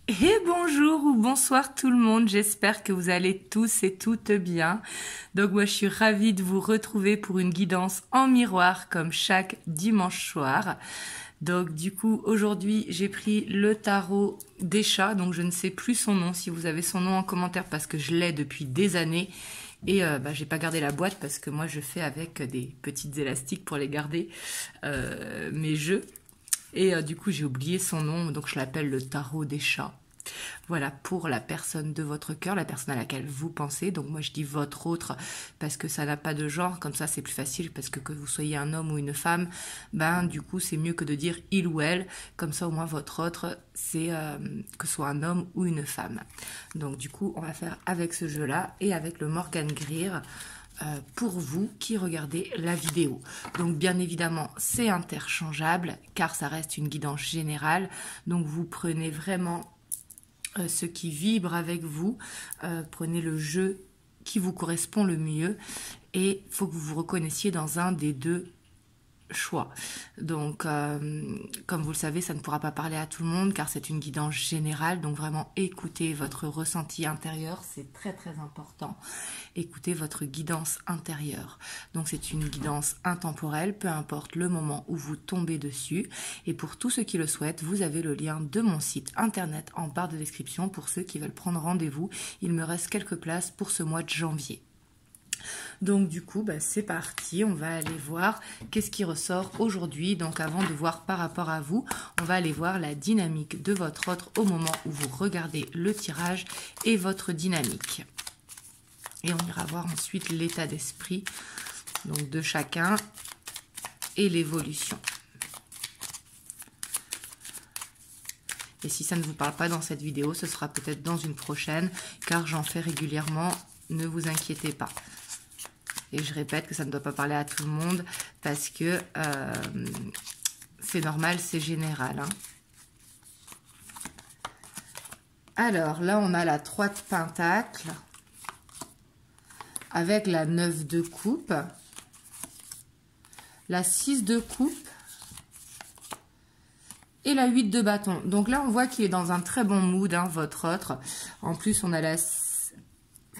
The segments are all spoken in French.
Et bonjour ou bonsoir tout le monde, j'espère que vous allez tous et toutes bien. Donc moi je suis ravie de vous retrouver pour une guidance en miroir comme chaque dimanche soir. Donc du coup aujourd'hui j'ai pris le tarot des chats, donc je ne sais plus son nom, si vous avez son nom en commentaire parce que je l'ai depuis des années. Et j'ai pas gardé la boîte parce que moi je fais avec des petites élastiques pour les garder mes jeux. Et du coup, j'ai oublié son nom, donc je l'appelle le tarot des chats. Voilà, pour la personne de votre cœur, la personne à laquelle vous pensez. Donc moi, je dis votre autre parce que ça n'a pas de genre. Comme ça, c'est plus facile parce que vous soyez un homme ou une femme, du coup, c'est mieux que de dire il ou elle. Comme ça, au moins, votre autre, c'est que ce soit un homme ou une femme. Donc du coup, on va faire avec ce jeu-là et avec le Morgan Greer. Pour vous qui regardez la vidéo. Donc bien évidemment c'est interchangeable car ça reste une guidance générale, donc vous prenez vraiment ce qui vibre avec vous, prenez le jeu qui vous correspond le mieux et il faut que vous vous reconnaissiez dans un des deux choix. Donc comme vous le savez, ça ne pourra pas parler à tout le monde car c'est une guidance générale, donc vraiment écoutez votre ressenti intérieur, c'est très très important. Écoutez votre guidance intérieure. Donc c'est une guidance intemporelle, peu importe le moment où vous tombez dessus. Et pour tous ceux qui le souhaitent, vous avez le lien de mon site internet en barre de description pour ceux qui veulent prendre rendez-vous. Il me reste quelques places pour ce mois de janvier. Donc du coup, c'est parti, on va aller voir qu'est-ce qui ressort aujourd'hui. Donc avant de voir par rapport à vous, on va aller voir la dynamique de votre autre au moment où vous regardez le tirage et votre dynamique. Et on ira voir ensuite l'état d'esprit donc de chacun et l'évolution. Et si ça ne vous parle pas dans cette vidéo, ce sera peut-être dans une prochaine, car j'en fais régulièrement, ne vous inquiétez pas. Et je répète que ça ne doit pas parler à tout le monde, parce que c'est normal, c'est général. Alors là, on a la 3 de Pentacle, avec la 9 de coupe, la 6 de coupe et la 8 de bâton. Donc là, on voit qu'il est dans un très bon mood, votre autre. En plus, on a la...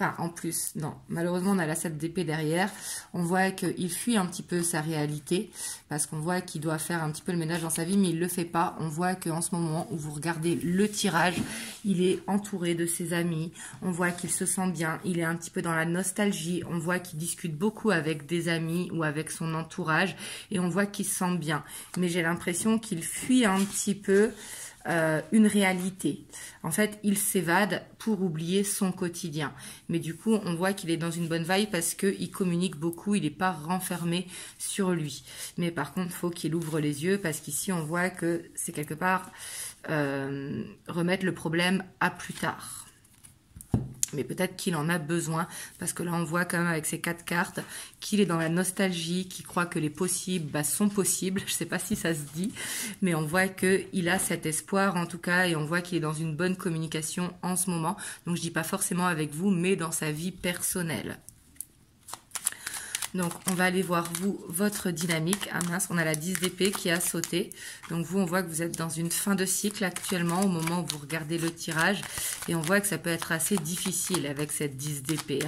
Enfin, en plus, non, malheureusement, on a la 7 d'épée derrière. On voit qu'il fuit un petit peu sa réalité, parce qu'on voit qu'il doit faire un petit peu le ménage dans sa vie, mais il ne le fait pas. On voit qu'en ce moment où vous regardez le tirage, il est entouré de ses amis. On voit qu'il se sent bien, il est un petit peu dans la nostalgie. On voit qu'il discute beaucoup avec des amis ou avec son entourage, et on voit qu'il se sent bien. Mais j'ai l'impression qu'il fuit un petit peu... une réalité. En fait, il s'évade pour oublier son quotidien. Mais du coup, on voit qu'il est dans une bonne vibe parce qu'il communique beaucoup, il n'est pas renfermé sur lui. Mais par contre, il faut qu'il ouvre les yeux parce qu'ici, on voit que c'est quelque part remettre le problème à plus tard. Mais peut-être qu'il en a besoin, parce que là on voit quand même avec ces 4 cartes qu'il est dans la nostalgie, qu'il croit que les possibles sont possibles. Je ne sais pas si ça se dit, mais on voit qu'il a cet espoir en tout cas, et on voit qu'il est dans une bonne communication en ce moment. Donc je ne dis pas forcément avec vous, mais dans sa vie personnelle. Donc, on va aller voir, vous, votre dynamique. Ah mince, on a la 10 d'épée qui a sauté. Donc, vous, on voit que vous êtes dans une fin de cycle actuellement au moment où vous regardez le tirage. Et on voit que ça peut être assez difficile avec cette 10 d'épée.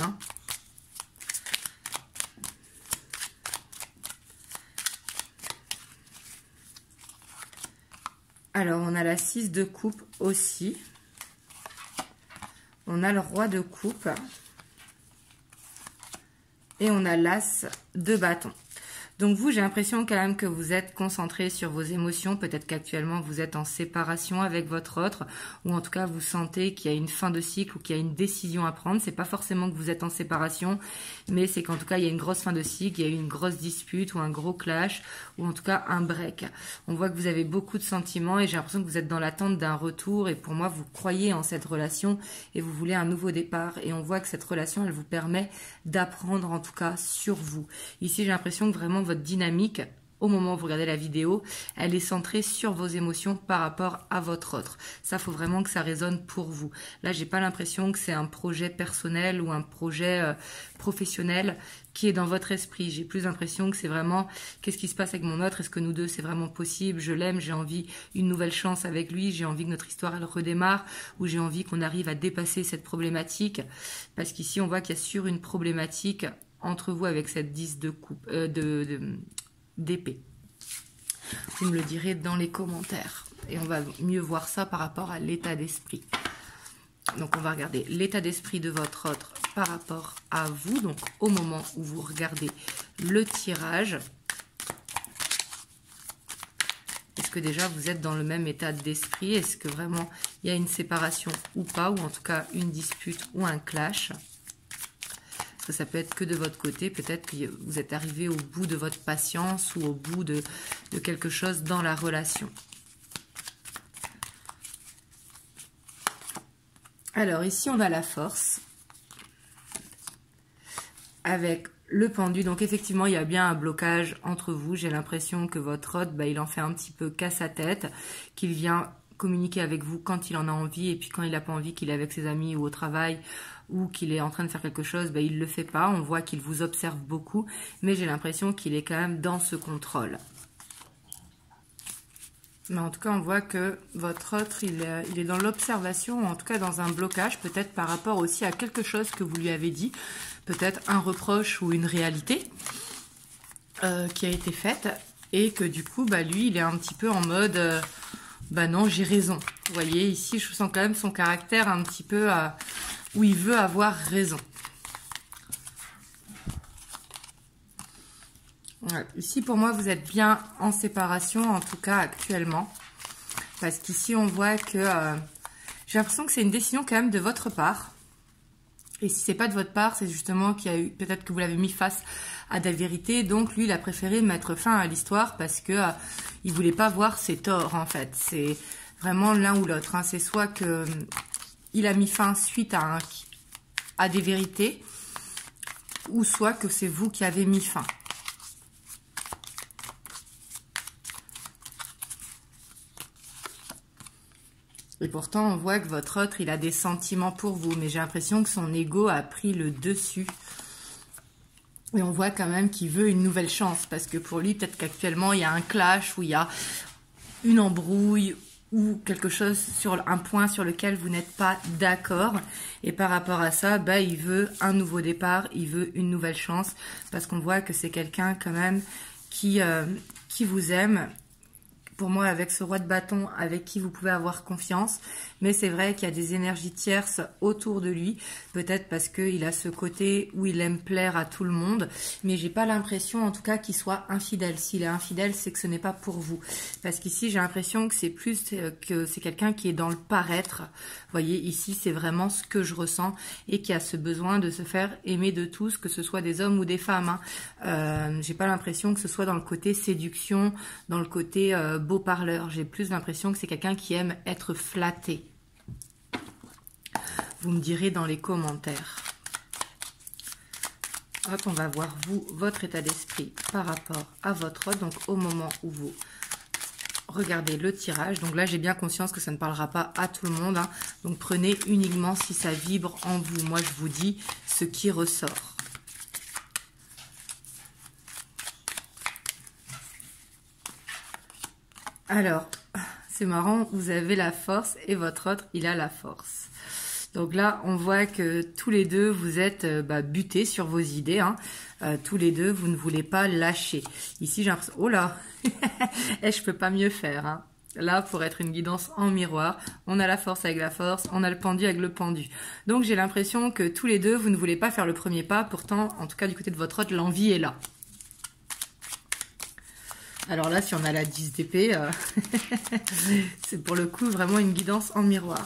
Alors, on a la 6 de coupe aussi. On a le roi de coupe. Et on a l'as de bâton. Donc vous, j'ai l'impression quand même que vous êtes concentré sur vos émotions. Peut-être qu'actuellement, vous êtes en séparation avec votre autre. Ou en tout cas, vous sentez qu'il y a une fin de cycle ou qu'il y a une décision à prendre. C'est pas forcément que vous êtes en séparation, mais c'est qu'en tout cas, il y a une grosse fin de cycle, il y a eu une grosse dispute ou un gros clash, ou en tout cas un break. On voit que vous avez beaucoup de sentiments et j'ai l'impression que vous êtes dans l'attente d'un retour. Et pour moi, vous croyez en cette relation et vous voulez un nouveau départ. Et on voit que cette relation, elle vous permet d'apprendre en tout cas sur vous. Ici, j'ai l'impression que vraiment votre dynamique, au moment où vous regardez la vidéo, elle est centrée sur vos émotions par rapport à votre autre. Ça, faut vraiment que ça résonne pour vous. Là, j'ai pas l'impression que c'est un projet personnel ou un projet professionnel qui est dans votre esprit. J'ai plus l'impression que c'est vraiment qu'est-ce qui se passe avec mon autre, est-ce que nous deux c'est vraiment possible, je l'aime, j'ai envie une nouvelle chance avec lui, j'ai envie que notre histoire elle redémarre, ou j'ai envie qu'on arrive à dépasser cette problématique, parce qu'ici on voit qu'il y a sur une problématique entre vous avec cette 10 de coupe d'épée. Vous me le direz dans les commentaires et on va mieux voir ça par rapport à l'état d'esprit. Donc on va regarder l'état d'esprit de votre autre par rapport à vous, donc au moment où vous regardez le tirage. Est-ce que déjà vous êtes dans le même état d'esprit? Est-ce que vraiment il y a une séparation ou pas, ou en tout cas une dispute ou un clash? Parce que ça peut être que de votre côté, peut-être que vous êtes arrivé au bout de votre patience ou au bout de quelque chose dans la relation. Alors ici on a la force avec le pendu, donc effectivement il y a bien un blocage entre vous. J'ai l'impression que votre autre, il en fait un petit peu qu'à sa tête, qu'il vient communiquer avec vous quand il en a envie, et puis quand il n'a pas envie, qu'il est avec ses amis ou au travail, ou qu'il est en train de faire quelque chose, il ne le fait pas. On voit qu'il vous observe beaucoup, mais j'ai l'impression qu'il est quand même dans ce contrôle. Mais en tout cas, on voit que votre autre, il est dans l'observation, ou en tout cas dans un blocage, peut-être par rapport aussi à quelque chose que vous lui avez dit, peut-être un reproche ou une réalité qui a été faite, et que du coup, lui, il est un petit peu en mode, non, j'ai raison. Vous voyez, ici, je sens quand même son caractère un petit peu où il veut avoir raison. Ouais. Ici, pour moi, vous êtes bien en séparation, en tout cas actuellement. Parce qu'ici, on voit que j'ai l'impression que c'est une décision quand même de votre part. Et si c'est pas de votre part, c'est justement qu'il y a eu, peut-être que vous l'avez mis face à de la vérité. Donc, lui, il a préféré mettre fin à l'histoire parce que il voulait pas voir ses torts, en fait. C'est vraiment l'un ou l'autre. Hein. C'est soit que il a mis fin suite à des vérités, ou soit que c'est vous qui avez mis fin. Et pourtant, on voit que votre autre, il a des sentiments pour vous. Mais j'ai l'impression que son ego a pris le dessus. Et on voit quand même qu'il veut une nouvelle chance. Parce que pour lui, peut-être qu'actuellement, il y a un clash, ou il y a une embrouille, ou quelque chose sur un point sur lequel vous n'êtes pas d'accord. Et par rapport à ça, il veut un nouveau départ, il veut une nouvelle chance. Parce qu'on voit que c'est quelqu'un quand même qui vous aime. Pour moi, avec ce roi de bâton, avec qui vous pouvez avoir confiance. Mais c'est vrai qu'il y a des énergies tierces autour de lui. Peut-être parce qu'il a ce côté où il aime plaire à tout le monde. Mais j'ai pas l'impression, en tout cas, qu'il soit infidèle. S'il est infidèle, c'est que ce n'est pas pour vous. Parce qu'ici, j'ai l'impression que c'est plus que c'est quelqu'un qui est dans le paraître. Vous voyez, ici, c'est vraiment ce que je ressens. Et qui a ce besoin de se faire aimer de tous, que ce soit des hommes ou des femmes. Hein. J'ai pas l'impression que ce soit dans le côté séduction, dans le côté beau parleur. J'ai plus l'impression que c'est quelqu'un qui aime être flatté. Vous me direz dans les commentaires. Hop, on va voir votre état d'esprit par rapport à votre autre. Donc au moment où vous regardez le tirage. Donc là, j'ai bien conscience que ça ne parlera pas à tout le monde. Hein. Donc prenez uniquement si ça vibre en vous. Moi, je vous dis ce qui ressort. Alors, c'est marrant, vous avez la force et votre autre, il a la force. Donc là, on voit que tous les deux, vous êtes butés sur vos idées. Hein. Tous les deux, vous ne voulez pas lâcher. Ici, j'ai l'impression... Oh là je peux pas mieux faire. Hein. Là, pour être une guidance en miroir, on a la force avec la force, on a le pendu avec le pendu. Donc, j'ai l'impression que tous les deux, vous ne voulez pas faire le premier pas. Pourtant, en tout cas, du côté de votre autre, l'envie est là. Alors là, si on a la 10 d'épée, c'est pour le coup vraiment une guidance en miroir.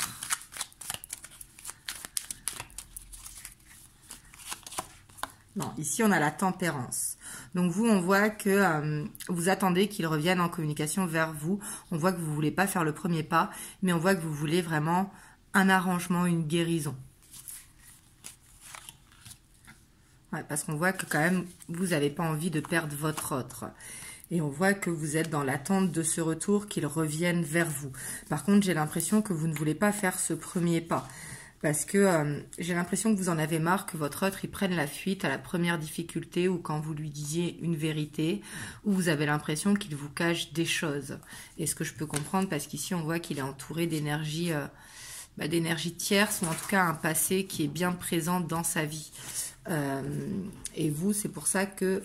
Non, ici on a la tempérance. Donc vous, on voit que vous attendez qu'il revienne en communication vers vous. On voit que vous ne voulez pas faire le premier pas, mais on voit que vous voulez vraiment un arrangement, une guérison. Ouais, parce qu'on voit que quand même, vous n'avez pas envie de perdre votre autre. Et on voit que vous êtes dans l'attente de ce retour, qu'il revienne vers vous. Par contre, j'ai l'impression que vous ne voulez pas faire ce premier pas. Parce que j'ai l'impression que vous en avez marre, que votre autre, il prenne la fuite à la première difficulté ou quand vous lui disiez une vérité, ou vous avez l'impression qu'il vous cache des choses. Et ce que je peux comprendre, parce qu'ici, on voit qu'il est entouré d'énergie tierce, ou en tout cas un passé qui est bien présent dans sa vie. Et vous, c'est pour ça que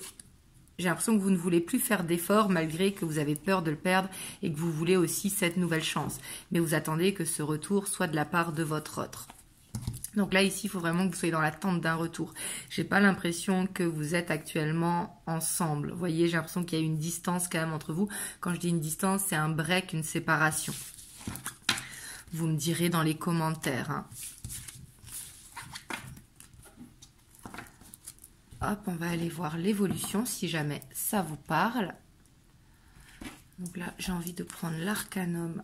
j'ai l'impression que vous ne voulez plus faire d'efforts malgré que vous avez peur de le perdre et que vous voulez aussi cette nouvelle chance. Mais vous attendez que ce retour soit de la part de votre autre. Donc là, ici, il faut vraiment que vous soyez dans l'attente d'un retour. J'ai pas l'impression que vous êtes actuellement ensemble. Vous voyez, j'ai l'impression qu'il y a une distance quand même entre vous. Quand je dis une distance, c'est un break, une séparation. Vous me direz dans les commentaires. Hein. Hop, on va aller voir l'évolution si jamais ça vous parle. Donc là, j'ai envie de prendre l'Arcanum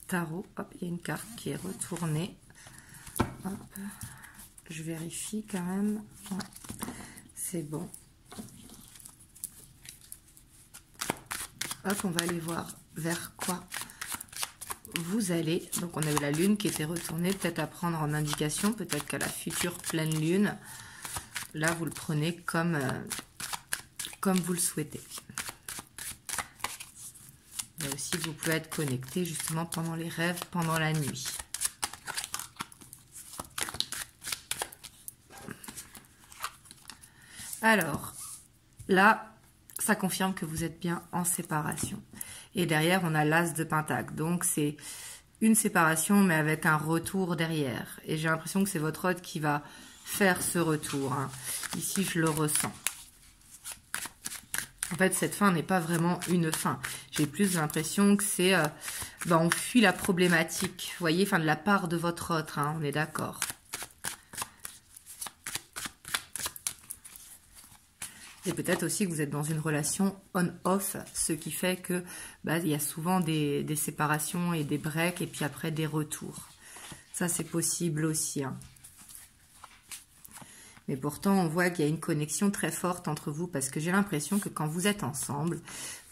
Tarot. Hop, il y a une carte qui est retournée. Hop, je vérifie quand même. Ouais, c'est bon. Hop, on va aller voir vers quoi vous allez. Donc, on a eu la lune qui était retournée, peut-être à prendre en indication, peut-être qu'à la future pleine lune. Là, vous le prenez comme vous le souhaitez. Là aussi, vous pouvez être connecté justement pendant les rêves, pendant la nuit. Alors, là, ça confirme que vous êtes bien en séparation. Et derrière, on a l'As de Pentacle. Donc, c'est une séparation, mais avec un retour derrière. Et j'ai l'impression que c'est votre autre qui va faire ce retour. Hein. Ici, je le ressens. En fait, cette fin n'est pas vraiment une fin. J'ai plus l'impression que c'est... on fuit la problématique. Vous voyez, enfin, de la part de votre autre. Hein, on est d'accord. Et peut-être aussi que vous êtes dans une relation on-off, ce qui fait que il y a souvent des séparations et des breaks et puis après des retours. Ça, c'est possible aussi. Hein. Mais pourtant, on voit qu'il y a une connexion très forte entre vous parce que j'ai l'impression que quand vous êtes ensemble,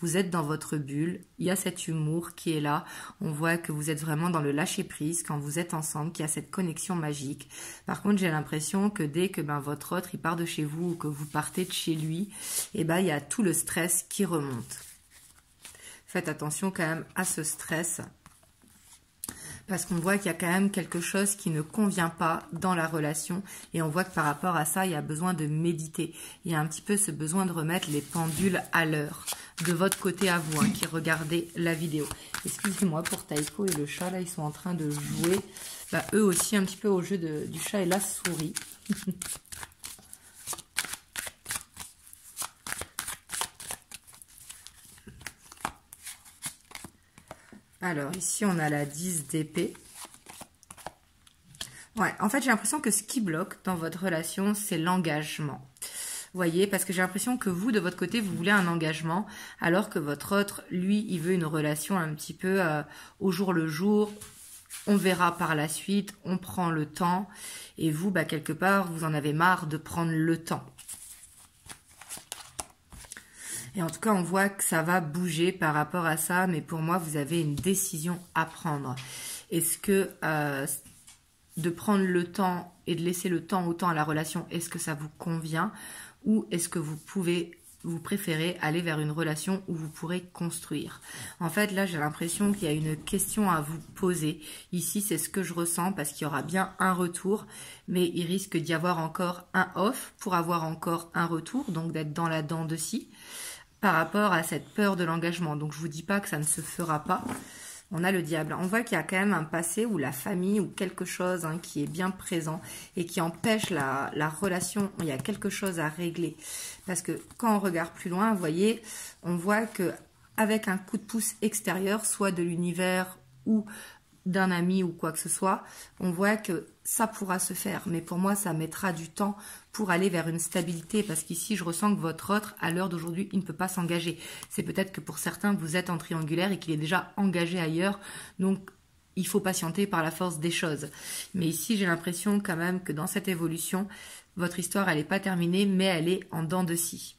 vous êtes dans votre bulle, il y a cet humour qui est là. On voit que vous êtes vraiment dans le lâcher-prise quand vous êtes ensemble, qu'il y a cette connexion magique. Par contre, j'ai l'impression que dès que votre autre il part de chez vous ou que vous partez de chez lui, il y a tout le stress qui remonte. Faites attention quand même à ce stress. Parce qu'on voit qu'il y a quand même quelque chose qui ne convient pas dans la relation. Et on voit que par rapport à ça, il y a besoin de méditer. Il y a un petit peu ce besoin de remettre les pendules à l'heure. De votre côté à vous, hein, qui regardez la vidéo. Excusez-moi pour Taiko et le chat, là, ils sont en train de jouer. Eux aussi, un petit peu au jeu du chat et la souris. Alors, ici, on a la 10 d'épée. Ouais, en fait, j'ai l'impression que ce qui bloque dans votre relation, c'est l'engagement. Vous voyez, parce que j'ai l'impression que vous, de votre côté, vous voulez un engagement, alors que votre autre, lui, il veut une relation un petit peu au jour le jour. On verra par la suite, on prend le temps. Et vous, quelque part, vous en avez marre de prendre le temps. Et en tout cas, on voit que ça va bouger par rapport à ça. Mais pour moi, vous avez une décision à prendre. Est-ce que de prendre le temps et de laisser le temps autant à la relation, est-ce que ça vous convient? Ou est-ce que vous préférez aller vers une relation où vous pourrez construire? En fait, là, j'ai l'impression qu'il y a une question à vous poser. Ici, c'est ce que je ressens parce qu'il y aura bien un retour, mais il risque d'y avoir encore un off pour avoir encore un retour, donc d'être dans la dent de scie. Par rapport à cette peur de l'engagement. Donc, je ne vous dis pas que ça ne se fera pas. On a le diable. On voit qu'il y a quand même un passé où la famille ou quelque chose qui est bien présent et qui empêche la relation. Il y a quelque chose à régler. Parce que quand on regarde plus loin, vous voyez, on voit qu'avec un coup de pouce extérieur, soit de l'univers ou d'un ami ou quoi que ce soit, on voit que ça pourra se faire. Mais pour moi, ça mettra du temps pour aller vers une stabilité. Parce qu'ici, je ressens que votre autre, à l'heure d'aujourd'hui, il ne peut pas s'engager. C'est peut-être que pour certains, vous êtes en triangulaire et qu'il est déjà engagé ailleurs. Donc, il faut patienter par la force des choses. Mais ici, j'ai l'impression quand même que dans cette évolution, votre histoire, elle n'est pas terminée, mais elle est en dents de scie.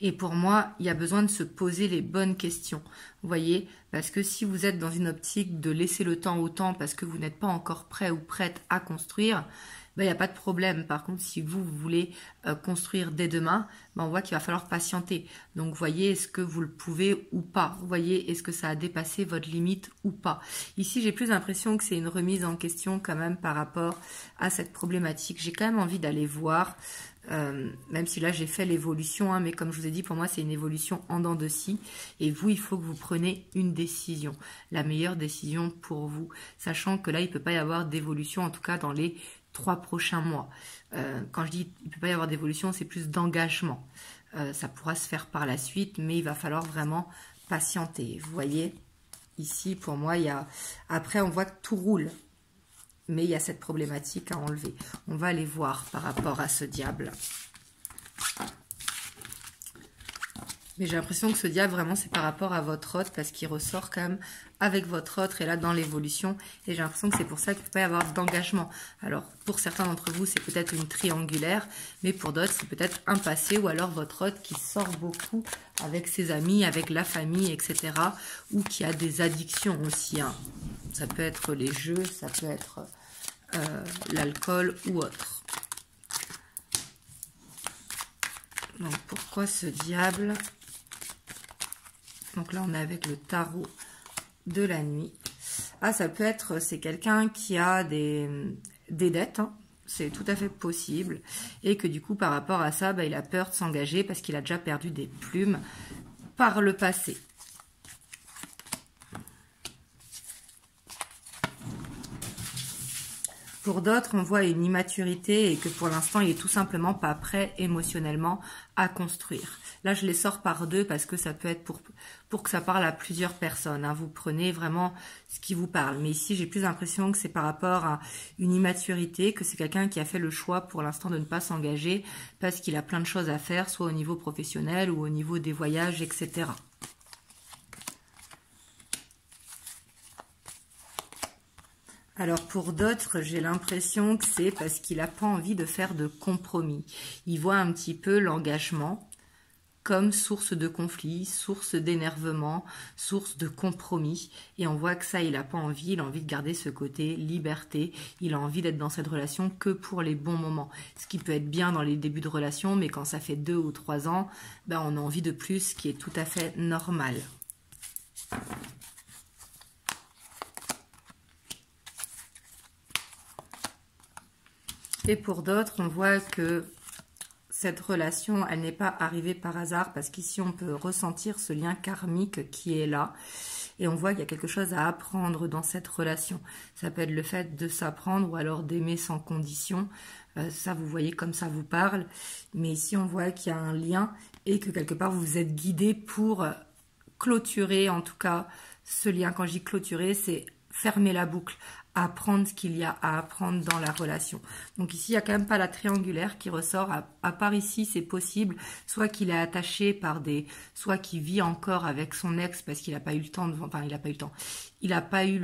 Et pour moi, il y a besoin de se poser les bonnes questions. Vous voyez, parce que si vous êtes dans une optique de laisser le temps au temps parce que vous n'êtes pas encore prêt ou prête à construire, ben, il n'y a pas de problème. Par contre, si vous voulez construire dès demain, ben, on voit qu'il va falloir patienter. Donc, vous voyez, est-ce que vous le pouvez ou pas? Vous voyez, est-ce que ça a dépassé votre limite ou pas? Ici, j'ai plus l'impression que c'est une remise en question quand même par rapport à cette problématique. J'ai quand même envie d'aller voir, même si là, j'ai fait l'évolution, hein, mais comme je vous ai dit, pour moi, c'est une évolution en dents de scie. Et vous, il faut que vous preniez une décision, la meilleure décision pour vous, sachant que là, il ne peut pas y avoir d'évolution, en tout cas dans les 3 prochains mois. Quand je dis il ne peut pas y avoir d'évolution, c'est plus d'engagement. Ça pourra se faire par la suite, mais il va falloir vraiment patienter. Vous voyez, ici, pour moi, il y a... Après, on voit que tout roule, mais il y a cette problématique à enlever. On va aller voir par rapport à ce diable. Mais j'ai l'impression que ce diable, vraiment, c'est par rapport à votre hôte, parce qu'il ressort quand même avec votre autre et là dans l'évolution. Et j'ai l'impression que c'est pour ça qu'il ne peut pas y avoir d'engagement. Alors, pour certains d'entre vous, c'est peut-être une triangulaire, mais pour d'autres, c'est peut-être un passé ou alors votre hôte qui sort beaucoup avec ses amis, avec la famille, etc. Ou qui a des addictions aussi. Hein. Ça peut être les jeux, ça peut être l'alcool ou autre. Donc, pourquoi ce diable ? Donc là, on est avec le tarot de la nuit. Ah, ça peut être, c'est quelqu'un qui a des dettes, hein. C'est tout à fait possible. Et que du coup, par rapport à ça, bah, il a peur de s'engager parce qu'il a déjà perdu des plumes par le passé. Pour d'autres, on voit une immaturité et que pour l'instant, il est tout simplement pas prêt émotionnellement à construire. Là, je les sors par deux parce que ça peut être pour que ça parle à plusieurs personnes. Hein. Vous prenez vraiment ce qui vous parle. Mais ici, j'ai plus l'impression que c'est par rapport à une immaturité, que c'est quelqu'un qui a fait le choix pour l'instant de ne pas s'engager parce qu'il a plein de choses à faire, soit au niveau professionnel ou au niveau des voyages, etc. Alors pour d'autres, j'ai l'impression que c'est parce qu'il n'a pas envie de faire de compromis. Il voit un petit peu l'engagement comme source de conflit, source d'énervement, source de compromis. Et on voit que ça, il n'a pas envie. Il a envie de garder ce côté liberté. Il a envie d'être dans cette relation que pour les bons moments. Ce qui peut être bien dans les débuts de relation, mais quand ça fait 2 ou 3 ans, ben on a envie de plus, ce qui est tout à fait normal. Et pour d'autres, on voit que cette relation, elle n'est pas arrivée par hasard parce qu'ici, on peut ressentir ce lien karmique qui est là. Et on voit qu'il y a quelque chose à apprendre dans cette relation. Ça peut être le fait de s'apprendre ou alors d'aimer sans condition. Ça, vous voyez comme ça vous parle. Mais ici, on voit qu'il y a un lien et que quelque part, vous êtes guidé pour clôturer, en tout cas, ce lien. Quand je dis clôturer, c'est fermer la boucle, apprendre ce qu'il y a à apprendre dans la relation. Donc ici, il n'y a quand même pas la triangulaire qui ressort. À part ici, c'est possible, soit qu'il est attaché par des... soit qu'il vit encore avec son ex parce qu'il n'a pas eu le temps de... Enfin, il n'a pas eu le temps. Il n'a pas eu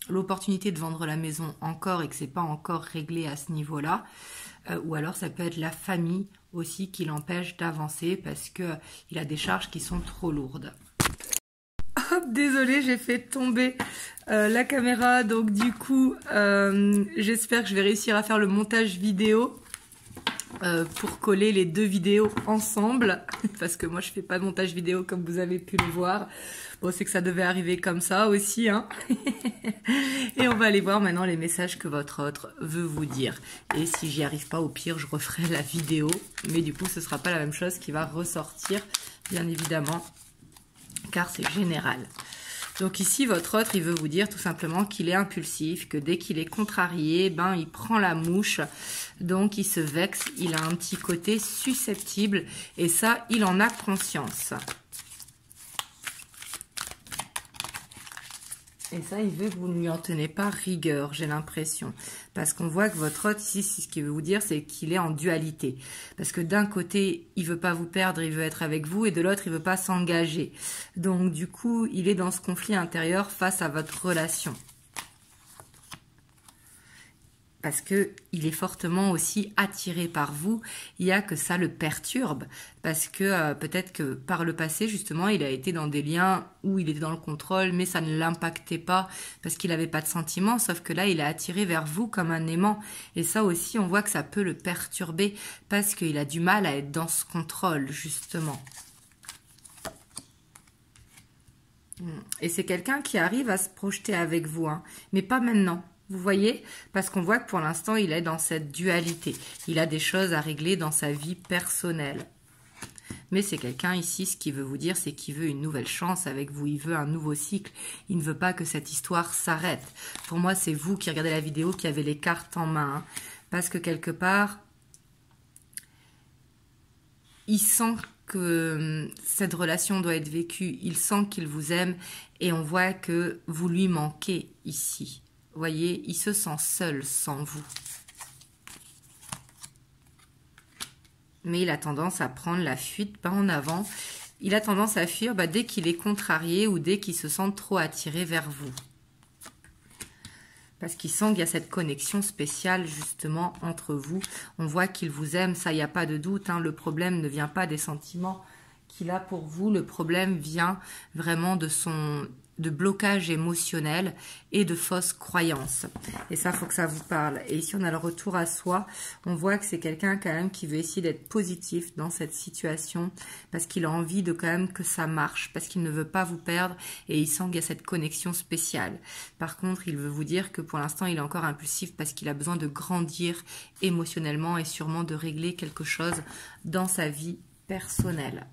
l'opportunité de vendre la maison encore et que c'est pas encore réglé à ce niveau-là. Ou alors, ça peut être la famille aussi qui l'empêche d'avancer parce qu'il a des charges qui sont trop lourdes. Hop, désolée, j'ai fait tomber la caméra, donc du coup, j'espère que je vais réussir à faire le montage vidéo pour coller les 2 vidéos ensemble, parce que moi je fais pas de montage vidéo comme vous avez pu le voir. Bon, c'est que ça devait arriver comme ça aussi, hein. Et on va aller voir maintenant les messages que votre autre veut vous dire. Et si j'y arrive pas, au pire, je referai la vidéo, mais du coup, ce sera pas la même chose qui va ressortir, bien évidemment, car c'est général. Donc ici, votre autre, il veut vous dire tout simplement qu'il est impulsif, que dès qu'il est contrarié, ben, il prend la mouche, donc il se vexe, il a un petit côté susceptible, et ça, il en a conscience. Et ça, il veut que vous ne lui en tenez pas rigueur, j'ai l'impression. Parce qu'on voit que votre hôte, ici, ce qu'il veut vous dire, c'est qu'il est en dualité. Parce que d'un côté, il veut pas vous perdre, il veut être avec vous, et de l'autre, il veut pas s'engager. Donc, du coup, il est dans ce conflit intérieur face à votre relation. parce que il est fortement aussi attiré par vous. Il y a que ça le perturbe, parce que peut-être que par le passé, justement, il a été dans des liens où il était dans le contrôle, mais ça ne l'impactait pas, parce qu'il n'avait pas de sentiments, sauf que là, il est attiré vers vous comme un aimant. Et ça aussi, on voit que ça peut le perturber, parce qu'il a du mal à être dans ce contrôle, justement. Et c'est quelqu'un qui arrive à se projeter avec vous, hein, mais pas maintenant. Vous voyez? Parce qu'on voit que pour l'instant, il est dans cette dualité. Il a des choses à régler dans sa vie personnelle. Mais c'est quelqu'un ici, ce qu'il veut vous dire, c'est qu'il veut une nouvelle chance avec vous. Il veut un nouveau cycle. Il ne veut pas que cette histoire s'arrête. Pour moi, c'est vous qui regardez la vidéo, qui avez les cartes en main. Hein, parce que quelque part, il sent que cette relation doit être vécue. Il sent qu'il vous aime et on voit que vous lui manquez ici. Vous voyez, il se sent seul sans vous. Mais il a tendance à prendre la fuite, pas en avant. Il a tendance à fuir dès qu'il est contrarié ou dès qu'il se sent trop attiré vers vous. Parce qu'il sent qu'il y a cette connexion spéciale justement entre vous. On voit qu'il vous aime, ça, il n'y a pas de doute. Hein. Le problème ne vient pas des sentiments qu'il a pour vous. Le problème vient vraiment de blocage émotionnel et de fausses croyances. Et ça, il faut que ça vous parle. Et ici, on a le retour à soi. On voit que c'est quelqu'un quand même qui veut essayer d'être positif dans cette situation parce qu'il a envie de quand même que ça marche, parce qu'il ne veut pas vous perdre et il sent qu'il y a cette connexion spéciale. Par contre, il veut vous dire que pour l'instant, il est encore impulsif parce qu'il a besoin de grandir émotionnellement et sûrement de régler quelque chose dans sa vie personnelle.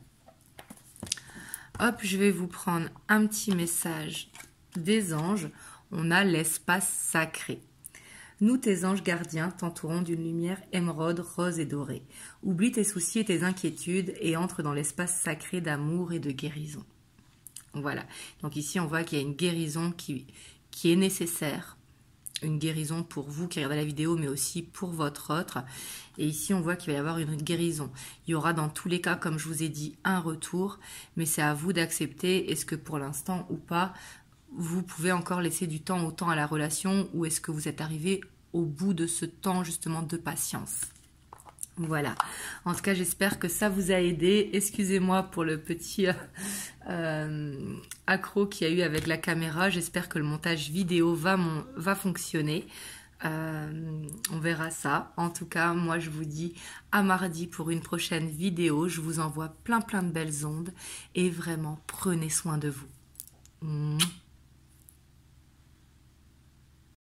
Hop, je vais vous prendre un petit message des anges. On a l'espace sacré. Nous, tes anges gardiens, t'entourons d'une lumière émeraude, rose et dorée. Oublie tes soucis et tes inquiétudes et entre dans l'espace sacré d'amour et de guérison. Voilà. Donc ici, on voit qu'il y a une guérison qui est nécessaire. Une guérison pour vous qui regardez la vidéo, mais aussi pour votre autre. Et ici, on voit qu'il va y avoir une guérison. Il y aura dans tous les cas, comme je vous ai dit, un retour. Mais c'est à vous d'accepter. Est-ce que pour l'instant ou pas, vous pouvez encore laisser du temps autant à la relation ou est-ce que vous êtes arrivé au bout de ce temps justement de patience? Voilà. En tout cas, j'espère que ça vous a aidé. Excusez-moi pour le petit accro qu'il y a eu avec la caméra. J'espère que le montage vidéo va fonctionner. On verra ça. En tout cas, moi, je vous dis à mardi pour une prochaine vidéo. Je vous envoie plein de belles ondes et vraiment, prenez soin de vous.